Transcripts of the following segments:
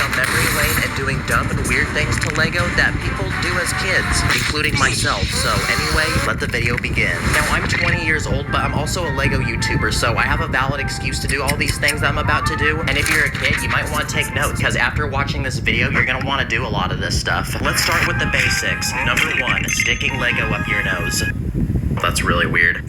down memory lane and doing dumb and weird things to Lego that people do as kids, including myself. So anyway, let the video begin. Now, I'm 20 years old, but I'm also a Lego YouTuber, so I have a valid excuse to do all these things that I'm about to do. And if you're a kid, you might want to take notes, because after watching this video, you're gonna want to do a lot of this stuff. Let's start with the basics. Number 1, sticking Lego up your nose. That's really weird.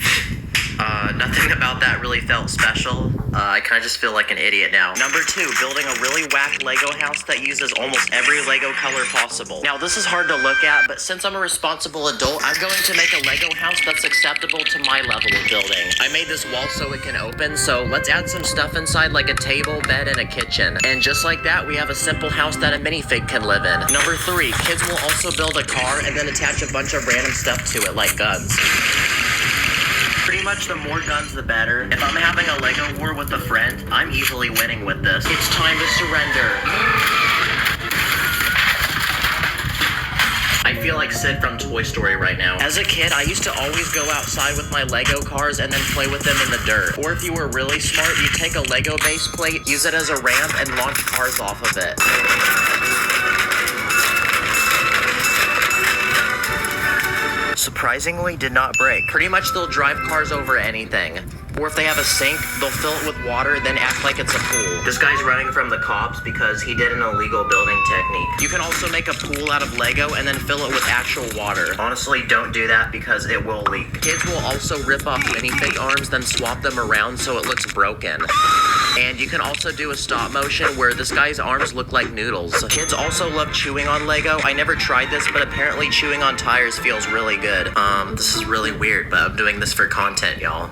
Nothing about that really felt special. I kind of just feel like an idiot now. Number 2, building a really whack Lego house that uses almost every Lego color possible. Now, this is hard to look at, but since I'm a responsible adult, I'm going to make a Lego house that's acceptable to my level of building. I made this wall so it can open, so let's add some stuff inside like a table, bed, and a kitchen. And just like that, we have a simple house that a minifig can live in. Number 3, kids will also build a car and then attach a bunch of random stuff to it, like guns. Pretty much the more guns, the better. If I'm having a Lego war with a friend, I'm easily winning with this. It's time to surrender. I feel like Sid from Toy Story right now. As a kid, I used to always go outside with my Lego cars and then play with them in the dirt. Or if you were really smart, you'd take a Lego base plate, use it as a ramp, and launch cars off of it. Surprisingly, did not break. Pretty much they'll drive cars over anything. Or if they have a sink, they'll fill it with water, then act like it's a pool. This guy's running from the cops because he did an illegal building technique. You can also make a pool out of Lego and then fill it with actual water. Honestly, don't do that because it will leak. Kids will also rip off minifig arms, then swap them around so it looks broken. And you can also do a stop motion where this guy's arms look like noodles. Kids also love chewing on Lego. I never tried this, but apparently chewing on tires feels really good. This is really weird, but I'm doing this for content, y'all.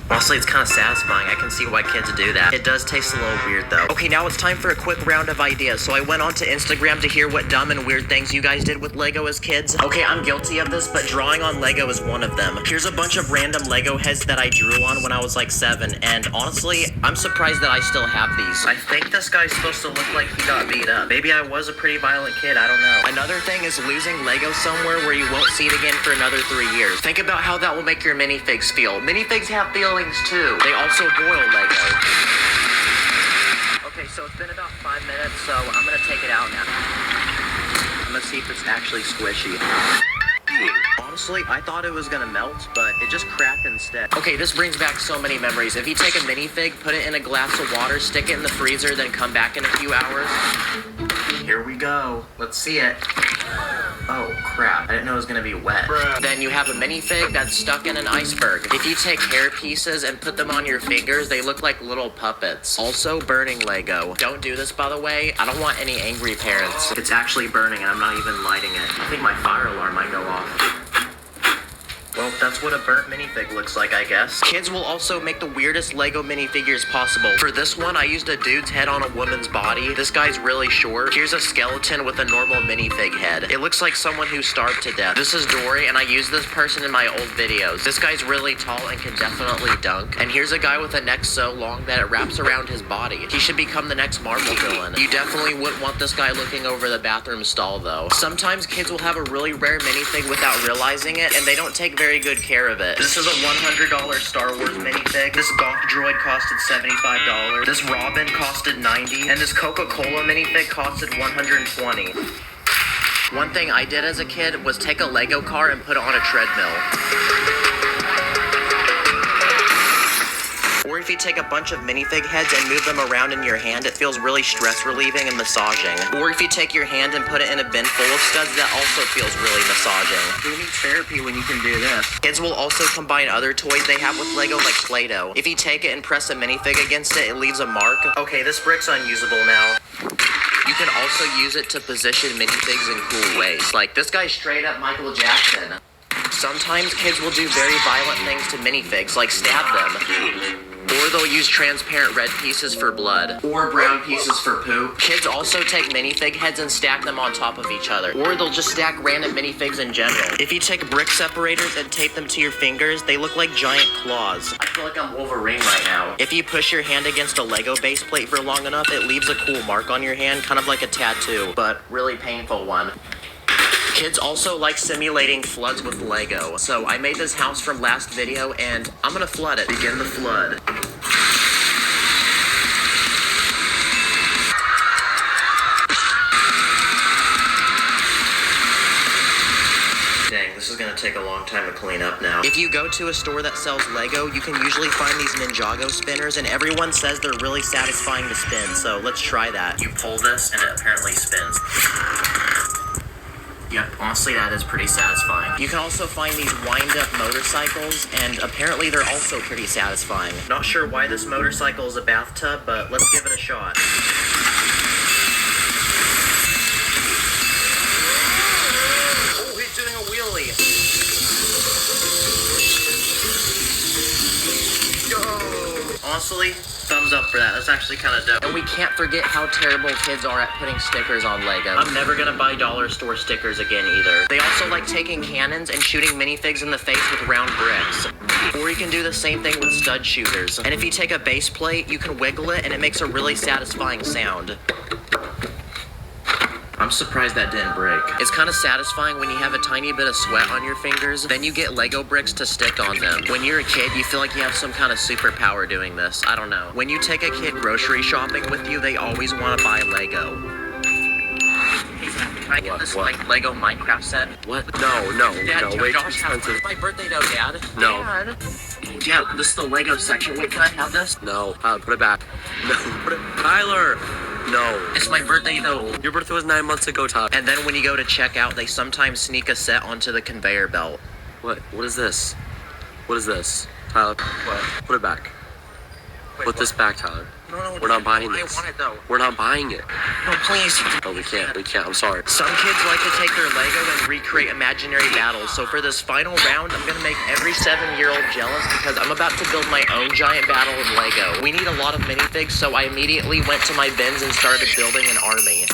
Honestly, it's kind of satisfying. I can see why kids do that. It does taste a little weird, though. Okay, now it's time for a quick round of ideas. So I went onto Instagram to hear what dumb and weird things you guys did with Lego as kids. Okay, I'm guilty of this, but drawing on Lego is one of them. Here's a bunch of random Lego heads that I drew on when I was like 7, and honestly, I'm surprised that I still have these. I think this guy's supposed to look like he got beat up. Maybe I was a pretty violent kid, I don't know. Another thing is losing Lego somewhere where you won't see it again for another 3 years. Think about how that will make your minifigs feel. Minifigs have feelings too. They also boil Lego. Okay, so it's been about 5 minutes, so I'm gonna take it out now. I'm gonna see if it's actually squishy. Honestly, I thought it was gonna melt, but it just cracked instead. Okay, this brings back so many memories. If you take a minifig, put it in a glass of water, stick it in the freezer, then come back in a few hours. Here we go. Let's see it. Oh, crap. I didn't know it was gonna be wet. Bruh. Then you have a minifig that's stuck in an iceberg. If you take hair pieces and put them on your fingers, they look like little puppets. Also, burning Lego. Don't do this, by the way. I don't want any angry parents. It's actually burning and I'm not even lighting it. I think my fire alarm might go off. Well, that's what a burnt minifig looks like, I guess. Kids will also make the weirdest Lego minifigures possible. For this one, I used a dude's head on a woman's body. This guy's really short. Here's a skeleton with a normal minifig head. It looks like someone who starved to death. This is Dory, and I used this person in my old videos. This guy's really tall and can definitely dunk. And here's a guy with a neck so long that it wraps around his body. He should become the next Marvel villain. You definitely wouldn't want this guy looking over the bathroom stall, though. Sometimes kids will have a really rare minifig without realizing it, and they don't take very good care of it. This is a $100 Star Wars minifig. This Gonk droid costed $75. This Robin costed $90. And this Coca-Cola minifig costed $120. One thing I did as a kid was take a Lego car and put it on a treadmill. Or if you take a bunch of minifig heads and move them around in your hand, it feels really stress relieving and massaging. Or if you take your hand and put it in a bin full of studs, that also feels really massaging. Who needs therapy when you can do this? Kids will also combine other toys they have with Lego, like Play-Doh. If you take it and press a minifig against it, it leaves a mark. Okay, this brick's unusable now. You can also use it to position minifigs in cool ways. Like, this guy's straight up Michael Jackson. Sometimes kids will do very violent things to minifigs, like stab them. Or they'll use transparent red pieces for blood. Or brown pieces for poop. Kids also take minifig heads and stack them on top of each other. Or they'll just stack random minifigs in general. If you take brick separators and tape them to your fingers, they look like giant claws. I feel like I'm Wolverine right now. If you push your hand against a Lego base plate for long enough, it leaves a cool mark on your hand, kind of like a tattoo, but really painful one. Kids also like simulating floods with Lego. So I made this house from last video and I'm gonna flood it. Begin the flood. take a long time to clean up now. If you go to a store that sells Lego, you can usually find these Ninjago spinners, and everyone says they're really satisfying to spin, so let's try that. You pull this, and it apparently spins. Yep, honestly, that is pretty satisfying. You can also find these wind-up motorcycles, and apparently they're also pretty satisfying. Not sure why this motorcycle is a bathtub, but let's give it a shot. Oh, he's doing a wheelie. Yo! Honestly, thumbs up for that. That's actually kind of dope. And we can't forget how terrible kids are at putting stickers on Lego. I'm never gonna buy dollar store stickers again either. They also like taking cannons and shooting minifigs in the face with round bricks. Or you can do the same thing with stud shooters. And if you take a base plate, you can wiggle it and it makes a really satisfying sound. I'm surprised that didn't break. It's kind of satisfying when you have a tiny bit of sweat on your fingers, then you get Lego bricks to stick on them. When you're a kid, you feel like you have some kind of superpower doing this. I don't know. When you take a kid grocery shopping with you, they always want to buy Lego. Can I get this like Lego Minecraft set? What? No, Dad, way too expensive. My birthday though, Dad. No. Dad, this is the Lego section. Wait, can I have this? No. Put it back. No. Put it. Tyler. No. It's my birthday though. Your birthday was 9 months ago, Todd. And then when you go to check out, they sometimes sneak a set onto the conveyor belt. What? What is this? What is this? Tyler. What? Put it back. Wait, put this back, Tyler. No, we're not buying this. I want it though. We're not buying it. No, please. No, we can't. I'm sorry. Some kids like to take their Lego and recreate imaginary battles. So for this final round, I'm gonna make every 7-year-old jealous because I'm about to build my own giant battle of Lego. We need a lot of minifigs, so I immediately went to my bins and started building an army.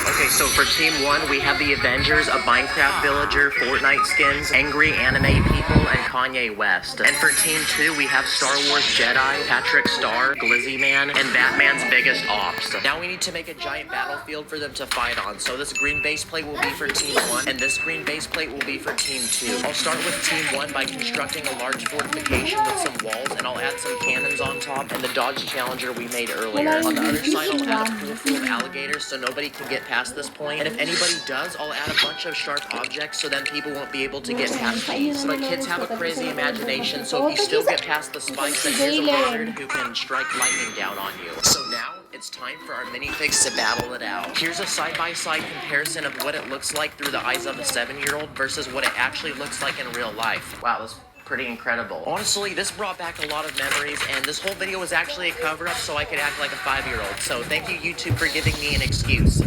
Okay, so for Team 1, we have the Avengers, a Minecraft villager, Fortnite skins, angry anime people, and Kanye West. And for Team 2, we have Star Wars Jedi, Patrick Star, Glizzy Man, and Batman's biggest ops. Now we need to make a giant battlefield for them to fight on. So this green base plate will be for Team 1, and this green base plate will be for Team 2. I'll start with Team 1 by constructing a large fortification with some walls, and I'll add some cannons on top, and the Dodge Challenger we made earlier. On the other side, I'll add a pool full of alligators so nobody can get past this point, and if anybody does, I'll add a bunch of sharp objects so then people won't be able to get past these. But kids have a crazy imagination, so if you still get past the spikes, then here's a wizard who can strike lightning down on you. So now, it's time for our minifigs to battle it out. Here's a side-by-side comparison of what it looks like through the eyes of a 7-year-old versus what it actually looks like in real life. Wow, that's pretty incredible. Honestly, this brought back a lot of memories, and this whole video was actually a cover-up so I could act like a 5-year-old. So thank you, YouTube, for giving me an excuse.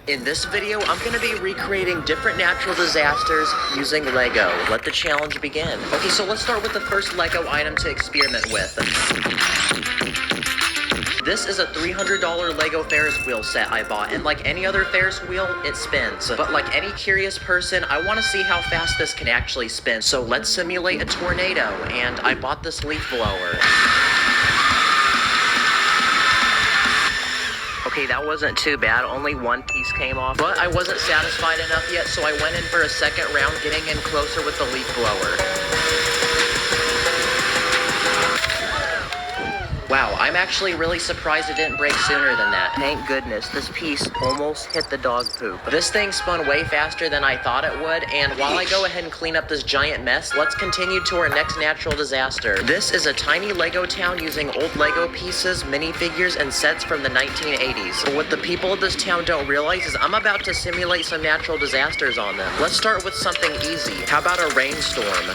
In this video, I'm going to be recreating different natural disasters using Lego. Let the challenge begin. Okay, so let's start with the first Lego item to experiment with. This is a $300 Lego Ferris wheel set I bought, and like any other Ferris wheel, it spins. But like any curious person, I want to see how fast this can actually spin. So let's simulate a tornado, and I bought this leaf blower. Okay, that wasn't too bad, only one piece came off. But I wasn't satisfied enough yet, so I went in for a second round, getting in closer with the leaf blower. Wow, I'm actually really surprised it didn't break sooner than that. Thank goodness, this piece almost hit the dog poop. This thing spun way faster than I thought it would, and while I go ahead and clean up this giant mess, let's continue to our next natural disaster. This is a tiny Lego town using old Lego pieces, minifigures, and sets from the 1980s. But what the people of this town don't realize is I'm about to simulate some natural disasters on them. Let's start with something easy. How about a rainstorm?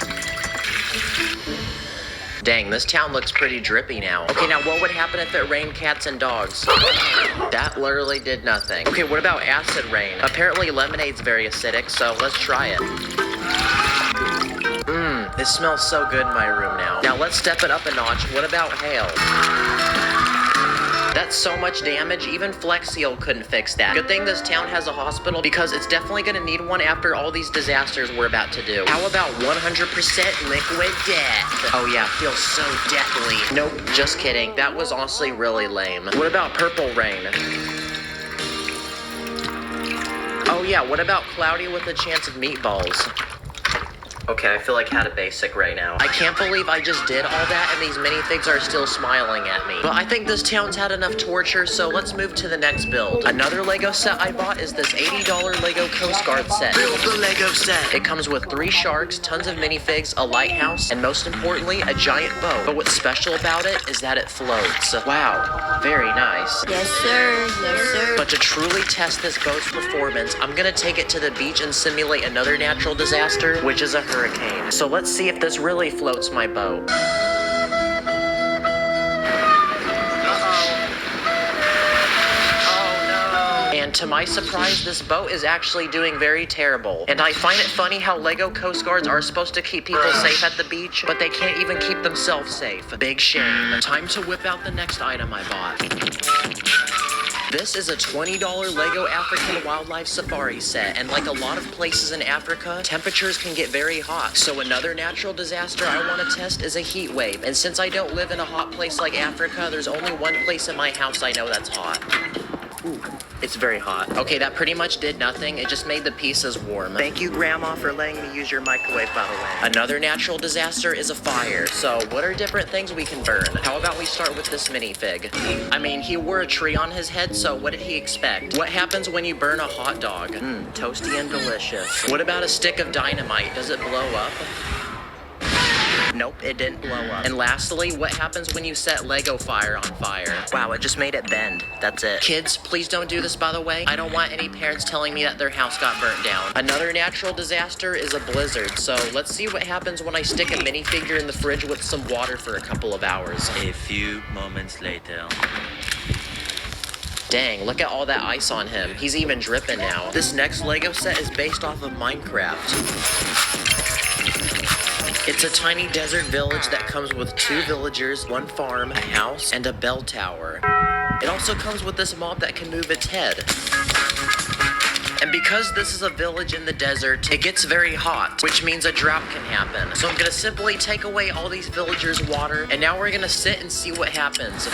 Dang, this town looks pretty drippy now. Okay, now what would happen if it rained cats and dogs? That literally did nothing. Okay, what about acid rain? Apparently lemonade's very acidic, so let's try it. It smells so good in my room now. Now let's step it up a notch. What about hail? That's so much damage, even Flex Seal couldn't fix that. Good thing this town has a hospital because it's definitely gonna need one after all these disasters we're about to do. How about 100% liquid death? Oh yeah, feels so deathly. Nope, just kidding. That was honestly really lame. What about purple rain? Oh yeah, what about cloudy with a chance of meatballs? Okay, I feel like had a basic right now. I can't believe I just did all that and these minifigs are still smiling at me. But I think this town's had enough torture, so let's move to the next build. Another Lego set I bought is this $80 Lego Coast Guard set. Build the Lego set! It comes with 3 sharks, tons of minifigs, a lighthouse, and most importantly, a giant boat. But what's special about it is that it floats. Wow, very nice. Yes, sir. Yes, sir. But to truly test this boat's performance, I'm gonna take it to the beach and simulate another natural disaster, which is a hurricane. So let's see if this really floats my boat. And to my surprise, this boat is actually doing very terrible. And I find it funny how Lego Coast Guards are supposed to keep people safe at the beach, but they can't even keep themselves safe. Big shame. Time to whip out the next item I bought. This is a $20 Lego African Wildlife Safari set, and like a lot of places in Africa, temperatures can get very hot. So another natural disaster I want to test is a heat wave. And since I don't live in a hot place like Africa, there's only one place in my house I know that's hot. Ooh, it's very hot. Okay, that pretty much did nothing. It just made the pieces warm. Thank you, Grandma, for letting me use your microwave, by the way. Another natural disaster is a fire. So what are different things we can burn? How about we start with this minifig? I mean, he wore a tree on his head, so what did he expect? What happens when you burn a hot dog? Toasty and delicious. What about a stick of dynamite? Does it blow up? Nope, it didn't blow up. And lastly, what happens when you set Lego fire on fire? Wow, it just made it bend. That's it. Kids, please don't do this, by the way. I don't want any parents telling me that their house got burnt down. Another natural disaster is a blizzard, so let's see what happens when I stick a minifigure in the fridge with some water for a couple of hours. A few moments later. Dang, look at all that ice on him. He's even dripping now. This next Lego set is based off of Minecraft. It's a tiny desert village that comes with 2 villagers, 1 farm, a house, and a bell tower. It also comes with this mob that can move its head. And because this is a village in the desert, it gets very hot, which means a drought can happen. So I'm gonna simply take away all these villagers' water, and now we're gonna sit and see what happens.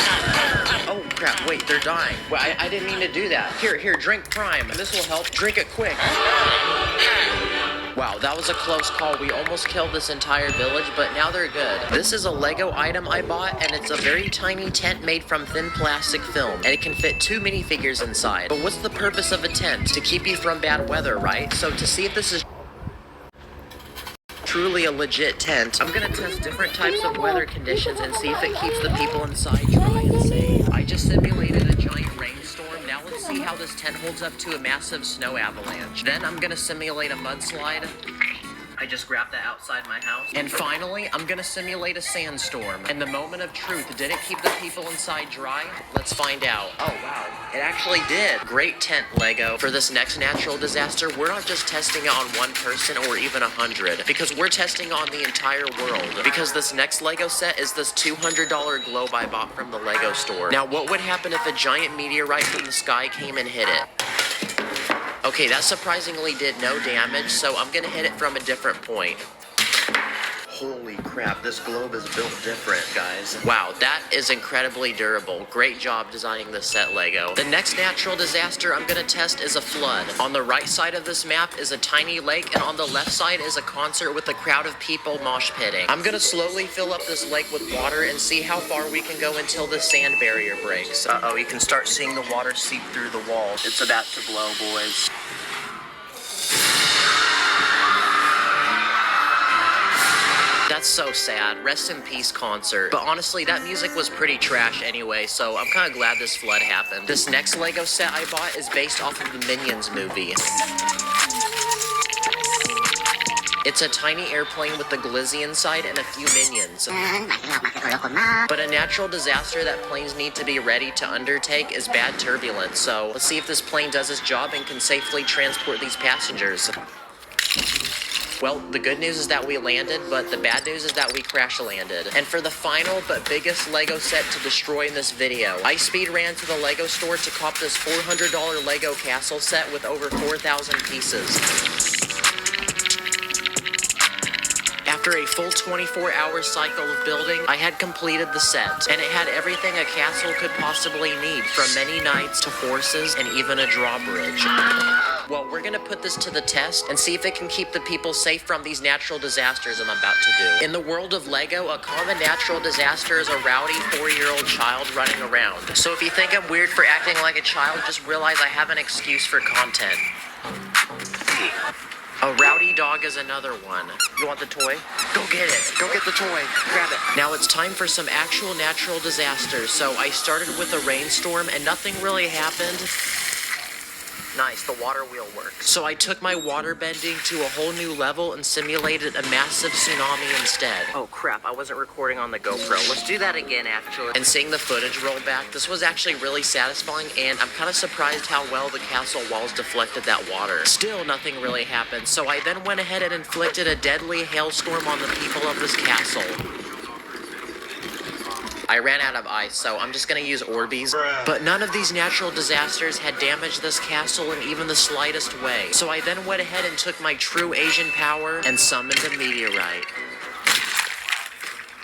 Oh crap, wait, they're dying. Well, I didn't mean to do that. Here, drink Prime. This will help. Drink it quick. Wow, that was a close call. We almost killed this entire village, but now they're good. This is a Lego item I bought, and it's a very tiny tent made from thin plastic film, and it can fit 2 minifigures inside. But what's the purpose of a tent? To keep you from bad weather, right? So to see if this is truly a legit tent, I'm gonna test different types of weather conditions and see if it keeps the people inside dry and safe. I just simulated a giant rainstorm. Now let's see how this tent holds up to a massive snow avalanche. Then I'm gonna simulate a mudslide. I just grabbed that outside my house. And finally, I'm gonna simulate a sandstorm. And the moment of truth, did it keep the people inside dry? Let's find out. Oh wow, it actually did. Great tent, Lego. For this next natural disaster, we're not just testing it on 1 person or even 100, because we're testing on the entire world. Because this next Lego set is this $200 globe I bought from the Lego store. Now, what would happen if a giant meteorite from the sky came and hit it? Okay, that surprisingly did no damage, so I'm gonna hit it from a different point. Holy crap, this globe is built different, guys. Wow, that is incredibly durable. Great job designing this set, Lego. The next natural disaster I'm gonna test is a flood. On the right side of this map is a tiny lake, and on the left side is a concert with a crowd of people mosh pitting. I'm gonna slowly fill up this lake with water and see how far we can go until the sand barrier breaks. Uh-oh, you can start seeing the water seep through the walls. It's about to blow, boys. That's so sad. Rest in peace, concert. But honestly, that music was pretty trash anyway, so I'm kind of glad this flood happened. This next Lego set I bought is based off of the Minions movie. It's a tiny airplane with the glizzy inside and a few minions. But a natural disaster that planes need to be ready to undertake is bad turbulence, so let's see if this plane does its job and can safely transport these passengers. Well, the good news is that we landed, but the bad news is that we crash landed. And for the final but biggest Lego set to destroy in this video, I speed ran to the Lego store to cop this $400 Lego castle set with over 4,000 pieces. After a full 24-hour cycle of building, I had completed the set, and it had everything a castle could possibly need, from many knights to horses and even a drawbridge. Well, we're gonna put this to the test and see if it can keep the people safe from these natural disasters I'm about to do. In the world of Lego, a common natural disaster is a rowdy 4-year-old child running around. So if you think I'm weird for acting like a child, just realize I have an excuse for content. A rowdy dog is another one. You want the toy? Go get it. Go get the toy. Grab it. Now it's time for some actual natural disasters. So I started with a rainstorm and nothing really happened. Nice, the water wheel works. So I took my water bending to a whole new level and simulated a massive tsunami instead. Oh crap, I wasn't recording on the GoPro. Let's do that again, actually. And seeing the footage roll back, this was actually really satisfying, and I'm kind of surprised how well the castle walls deflected that water. Still, nothing really happened, so I then went ahead and inflicted a deadly hailstorm on the people of this castle. I ran out of ice, so I'm just gonna use Orbeez. But none of these natural disasters had damaged this castle in even the slightest way. So I then went ahead and took my true Asian power and summoned a meteorite.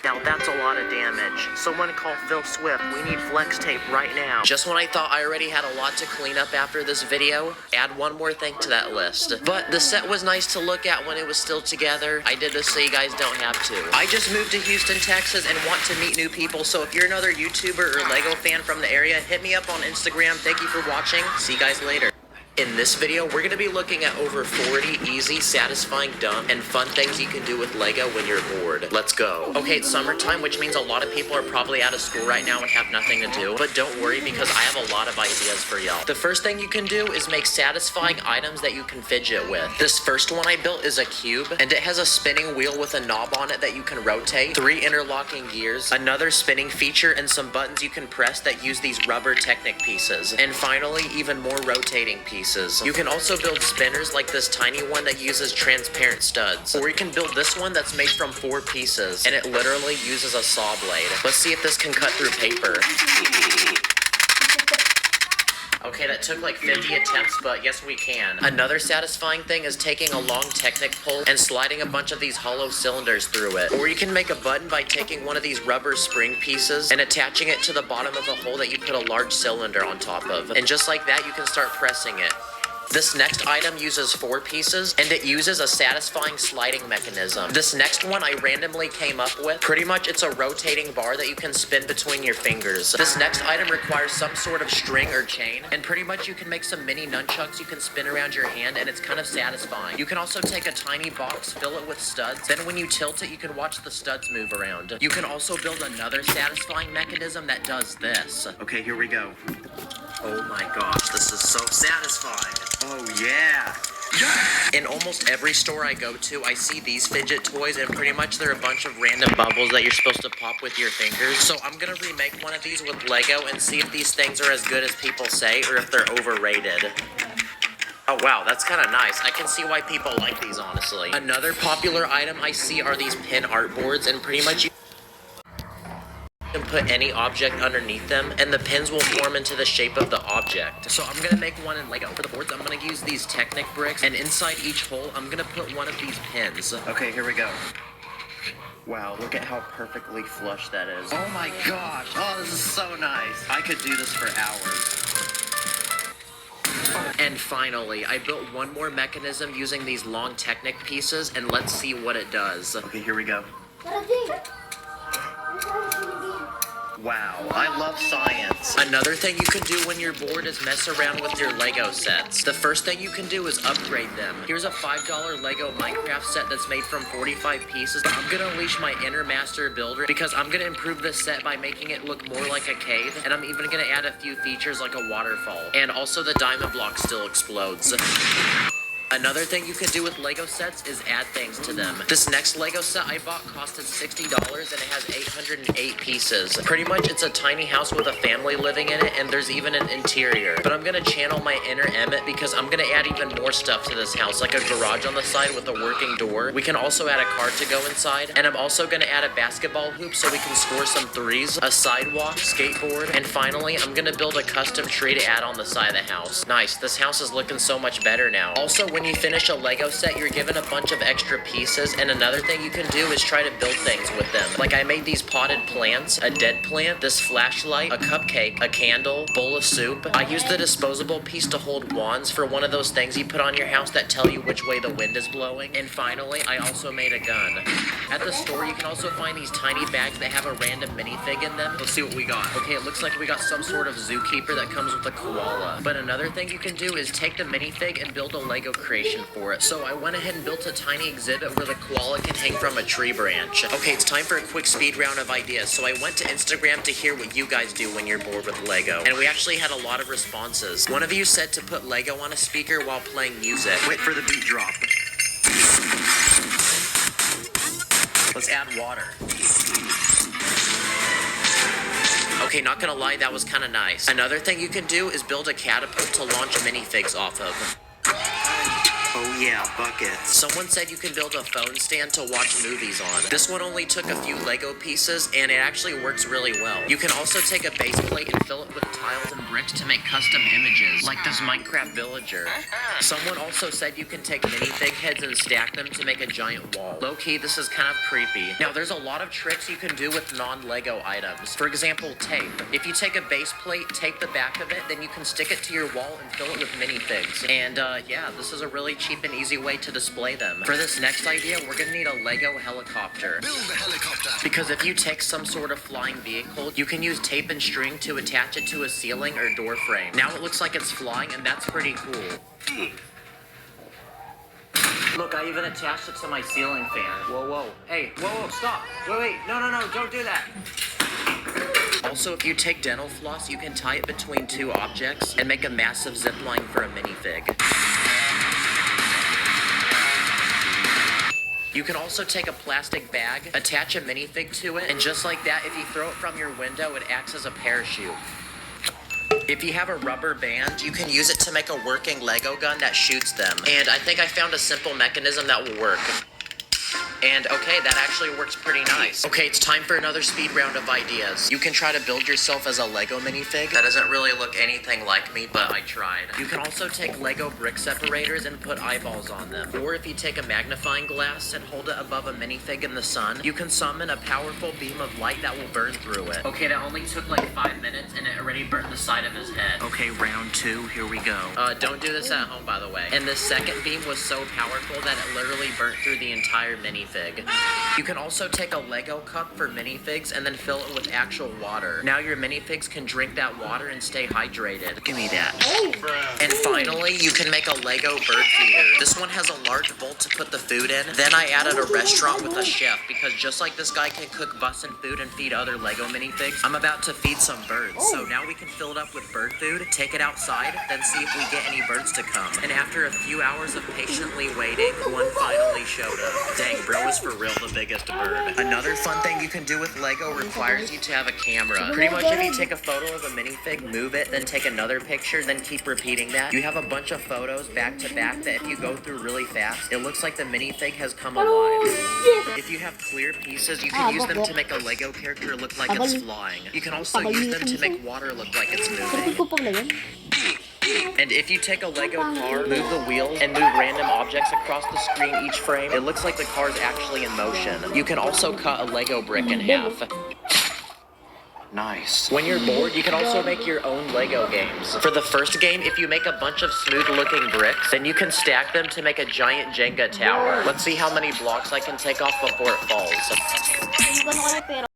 Now that's a lot of damage. Someone call Phil Swift. We need flex tape right now. Just when I thought I already had a lot to clean up after this video, add one more thing to that list. But the set was nice to look at when it was still together. I did this so you guys don't have to. I just moved to Houston, Texas and want to meet new people, so if you're another YouTuber or Lego fan from the area, hit me up on Instagram. Thank you for watching. See you guys later. In this video, we're going to be looking at over 40 easy, satisfying, dumb, and fun things you can do with Lego when you're bored. Let's go. Okay, it's summertime, which means a lot of people are probably out of school right now and have nothing to do. But don't worry, because I have a lot of ideas for y'all. The first thing you can do is make satisfying items that you can fidget with. This first one I built is a cube, and it has a spinning wheel with a knob on it that you can rotate, 3 interlocking gears, another spinning feature, and some buttons you can press that use these rubber Technic pieces. And finally, even more rotating pieces. You can also build spinners like this tiny one that uses transparent studs. Or you can build this one that's made from 4 pieces, and it literally uses a saw blade. Let's see if this can cut through paper. Okay, that took like 50 attempts, but yes, we can. Another satisfying thing is taking a long Technic pole and sliding a bunch of these hollow cylinders through it. Or you can make a button by taking one of these rubber spring pieces and attaching it to the bottom of a hole that you put a large cylinder on top of. And just like that, you can start pressing it. This next item uses 4 pieces, and it uses a satisfying sliding mechanism. This next one I randomly came up with. Pretty much it's a rotating bar that you can spin between your fingers. This next item requires some sort of string or chain, and pretty much you can make some mini nunchucks you can spin around your hand, and it's kind of satisfying. You can also take a tiny box, fill it with studs, then when you tilt it, you can watch the studs move around. You can also build another satisfying mechanism that does this. Okay, here we go. Oh my gosh, this is so satisfying. Oh yeah. In almost every store I go to, I see these fidget toys, and pretty much they're a bunch of random bubbles that you're supposed to pop with your fingers. So I'm gonna remake one of these with Lego and see if these things are as good as people say or if they're overrated. Oh wow, that's kind of nice. I can see why people like these, honestly. Another popular item I see are these pin art boards, and pretty much you can put any object underneath them, and the pins will form into the shape of the object. So I'm gonna make one in Lego. For the boards, I'm gonna use these Technic bricks, and inside each hole, I'm gonna put one of these pins. Okay, here we go. Wow, look at how perfectly flush that is. Oh my gosh, oh, this is so nice. I could do this for hours. And finally, I built one more mechanism using these long Technic pieces, and let's see what it does. Okay, here we go. Wow, I love science. Another thing you can do when you're bored is mess around with your Lego sets. The first thing you can do is upgrade them. Here's a $5 Lego Minecraft set that's made from 45 pieces. I'm gonna unleash my inner master builder because I'm gonna improve this set by making it look more like a cave, and I'm even gonna add a few features like a waterfall. And also the diamond block still explodes. Another thing you can do with Lego sets is add things to them. This next Lego set I bought costed $60 and it has 808 pieces. Pretty much it's a tiny house with a family living in it, and there's even an interior. But I'm gonna channel my inner Emmett because I'm gonna add even more stuff to this house, like a garage on the side with a working door. We can also add a car to go inside, and I'm also gonna add a basketball hoop so we can score some threes, a sidewalk, skateboard, and finally I'm gonna build a custom tree to add on the side of the house. Nice, this house is looking so much better now. Also, when you finish a Lego set, you're given a bunch of extra pieces, and another thing you can do is try to build things with them. Like I made these potted plants, a dead plant, this flashlight, a cupcake, a candle, bowl of soup. I used the disposable piece to hold wands for one of those things you put on your house that tell you which way the wind is blowing. And finally, I also made a gun. At the store, you can also find these tiny bags that have a random minifig in them. Let's see what we got. Okay, it looks like we got some sort of zookeeper that comes with a koala. But another thing you can do is take the minifig and build a Lego creation for it. So I went ahead and built a tiny exhibit where the koala can hang from a tree branch. Okay, it's time for a quick speed round of ideas. So I went to Instagram to hear what you guys do when you're bored with Lego. And we actually had a lot of responses. One of you said to put Lego on a speaker while playing music. Wait for the beat drop. Let's add water. Okay, not gonna lie, that was kind of nice. Another thing you can do is build a catapult to launch minifigs off of. Oh yeah, buckets. Someone said you can build a phone stand to watch movies on. This one only took a few Lego pieces, and it actually works really well. You can also take a base plate and fill it with tiles and bricks to make custom images, like this Minecraft villager. Someone also said you can take minifig heads and stack them to make a giant wall. Low-key, this is kind of creepy. Now, there's a lot of tricks you can do with non-Lego items. For example, tape. If you take a base plate, tape the back of it, then you can stick it to your wall and fill it with minifigs. And yeah, this is a really cheap and easy way to display them. For this next idea, we're gonna need a Lego helicopter. Build a helicopter. Because if you take some sort of flying vehicle, you can use tape and string to attach it to a ceiling or door frame. Now it looks like it's flying, and that's pretty cool. Look, I even attached it to my ceiling fan. Whoa, whoa. Hey, whoa, stop. Wait, no, don't do that. Also, if you take dental floss, you can tie it between two objects and make a massive zip line for a minifig. You can also take a plastic bag, attach a minifig to it, and just like that, if you throw it from your window, it acts as a parachute. If you have a rubber band, you can use it to make a working Lego gun that shoots them. And I think I found a simple mechanism that will work. And okay, that actually works pretty nice. Okay, it's time for another speed round of ideas. You can try to build yourself as a Lego minifig. That doesn't really look anything like me, but I tried. You can also take Lego brick separators and put eyeballs on them. Or if you take a magnifying glass and hold it above a minifig in the sun, you can summon a powerful beam of light that will burn through it. Okay, that only took like 5 minutes and it already burnt the side of his head. Okay, round 2, here we go. Don't do this at home, by the way. And the second beam was so powerful that it literally burnt through the entire minifig. You can also take a Lego cup for minifigs and then fill it with actual water. Now your minifigs can drink that water and stay hydrated. Give me that. And finally, you can make a Lego bird feeder. This one has a large bowl to put the food in. Then I added a restaurant with a chef because just like this guy can cook bussin' food and feed other Lego minifigs, I'm about to feed some birds. So now we can fill it up with bird food, take it outside, then see if we get any birds to come. And after a few hours of patiently waiting, one finally showed up. Dang, bro is for real the biggest bird. Another fun thing you can do with Lego requires you to have a camera. Pretty much if you take a photo of a minifig, move it, then take another picture, then keep repeating that, you have a bunch of photos back to back that if you go through really fast, it looks like the minifig has come alive. If you have clear pieces, you can use them to make a Lego character look like it's flying. You can also use them to make water look like it's moving. And if you take a Lego car, move the wheels, and move random objects across the screen each frame, it looks like the car is actually in motion. You can also cut a Lego brick in half. Nice. When you're bored, you can also make your own Lego games. For the first game, if you make a bunch of smooth-looking bricks, then you can stack them to make a giant Jenga tower. Let's see how many blocks I can take off before it falls.